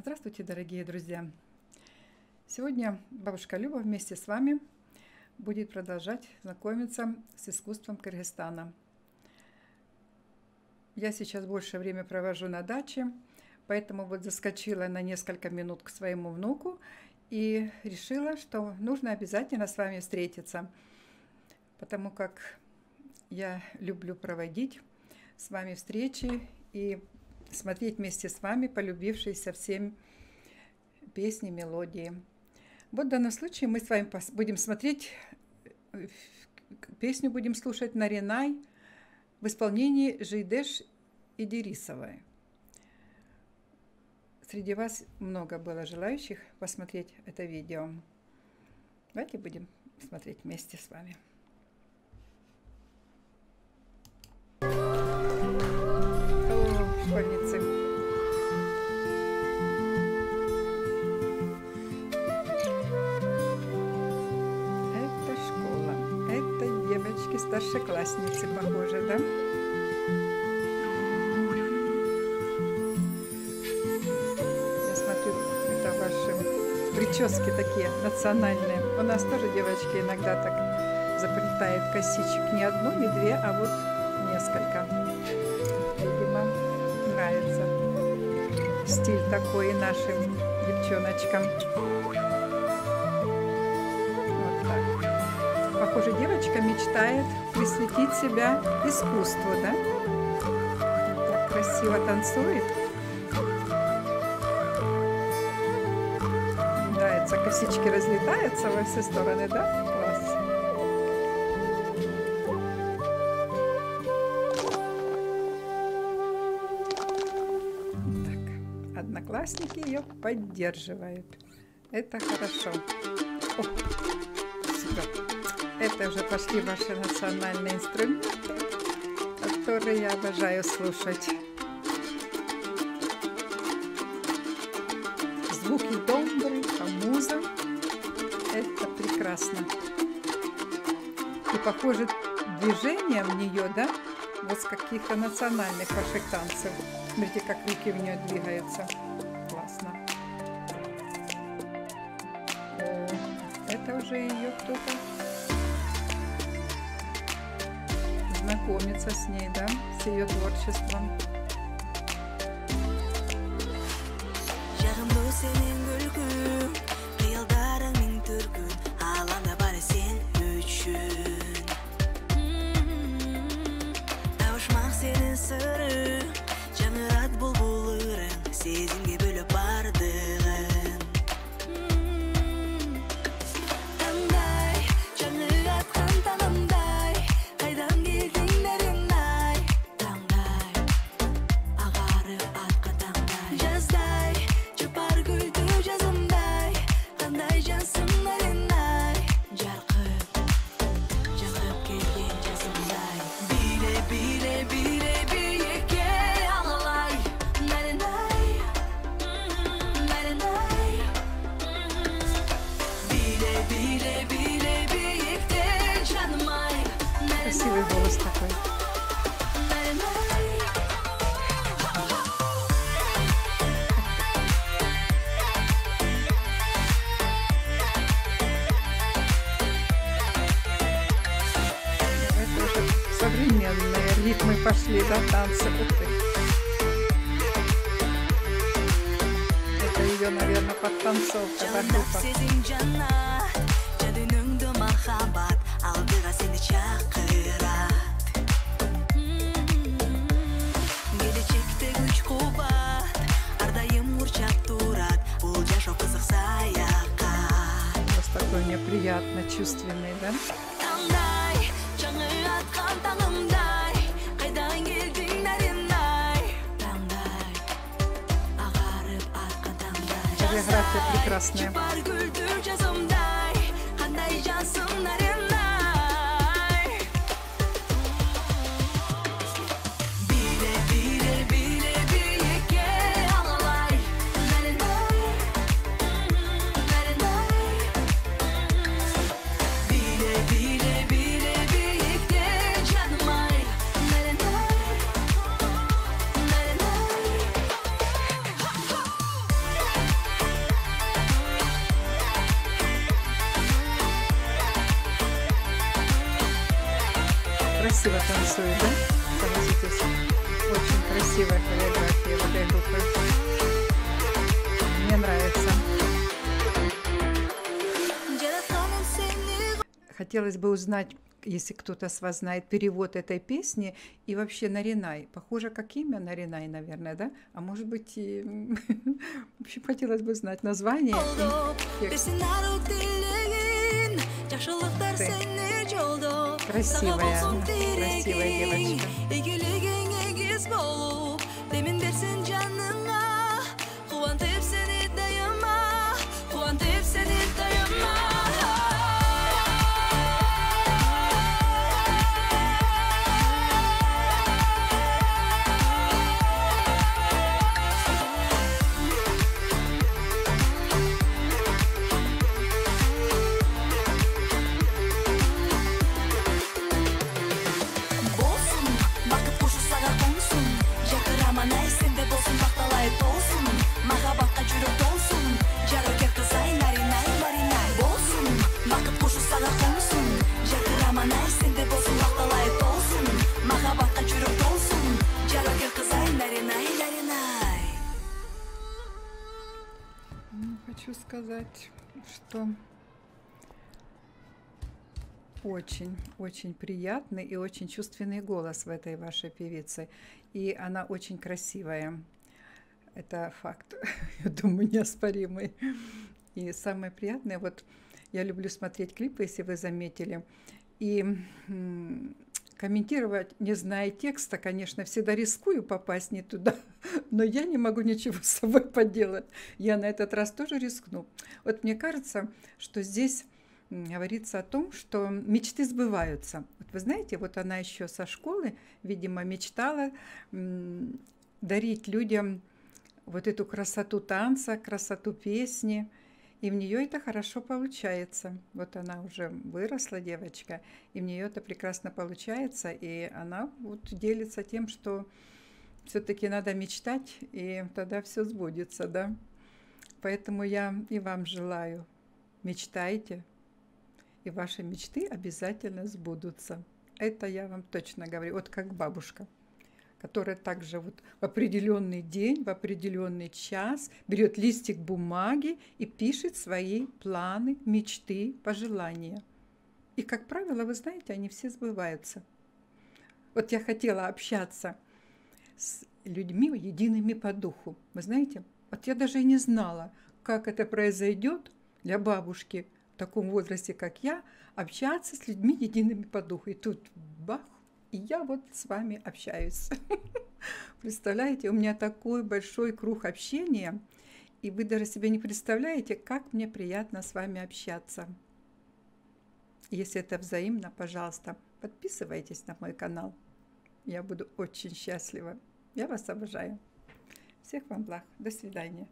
Здравствуйте, дорогие друзья! Сегодня бабушка Люба вместе с вами будет продолжать знакомиться с искусством Кыргызстана. Я сейчас больше время провожу на даче, поэтому вот заскочила на несколько минут к своему внуку и решила, что нужно обязательно с вами встретиться, потому как я люблю проводить с вами встречи и смотреть вместе с вами полюбившиеся всем песни, мелодии. Вот в данном случае мы с вами будем смотреть, песню будем слушать «Наринай» в исполнении Жейдеш Идирисовой. Среди вас много было желающих посмотреть это видео. Давайте будем смотреть вместе с вами. Школьницы. Это школа. Это девочки, старшеклассницы, похоже, да? Я смотрю, это ваши прически такие национальные. У нас тоже девочки иногда так заплетают косичек. Не одну, не две, а вот несколько. Видимо, нравится стиль такой нашим девчоночкам. Вот так. Похоже, девочка мечтает посвятить себя искусству, да? Так красиво танцует. Нравится, косички разлетаются во все стороны, да? Класс. Одноклассники ее поддерживают. Это хорошо. О, это уже пошли ваши национальные инструменты, которые я обожаю слушать. Звуки домбры, хамуза. Это прекрасно. И похоже движение в нее, да? Вот с каких-то национальных ваших танцев. Смотрите, как руки в нее двигаются. Классно. О, это уже ее кто-то знакомится с ней, да? С ее творчеством. Красивый голос такой. Это уже современные ритмы пошли, да, танцы. Это ее, наверное, подтанцовка, да, группа. Такой неприятно чувственный, да? Хореография прекрасная. красиво танцует, да? Согласитесь, очень красивая хореография в этой группе. Мне нравится. Хотелось бы узнать, если кто-то с вас знает перевод этой песни и вообще Наринай. Похоже, как имя Наринай, наверное, да? А может быть, и... в общем, хотелось бы знать название и текст. Красивая, красивая девочка. Хочу сказать, что очень приятный и очень чувственный голос в этой вашей певице. И она очень красивая. Это факт, я думаю, неоспоримый. И самое приятное, вот я люблю смотреть клипы, если вы заметили, и комментировать, не зная текста, конечно, всегда рискую попасть не туда, но я не могу ничего с собой поделать. Я на этот раз тоже рискну. Вот мне кажется, что здесь говорится о том, что мечты сбываются. Вот вы знаете, вот она еще со школы, видимо, мечтала дарить людям вот эту красоту танца, красоту песни, и в нее это хорошо получается. Вот она уже выросла, девочка, и в нее это прекрасно получается, и она вот делится тем, что все-таки надо мечтать, и тогда все сбудется, да. Поэтому я и вам желаю, мечтайте, и ваши мечты обязательно сбудутся. Это я вам точно говорю, вот как бабушка, которая также вот в определенный день, в определенный час берет листик бумаги и пишет свои планы, мечты, пожелания. И, как правило, вы знаете, они все сбываются. Вот я хотела общаться с людьми едиными по духу. Вы знаете, вот я даже и не знала, как это произойдет для бабушки в таком возрасте, как я, общаться с людьми едиными по духу. И тут бах! И я вот с вами общаюсь. Представляете, у меня такой большой круг общения, и вы даже себе не представляете, как мне приятно с вами общаться. Если это взаимно, пожалуйста, подписывайтесь на мой канал. Я буду очень счастлива. Я вас обожаю. Всех вам благ. До свидания.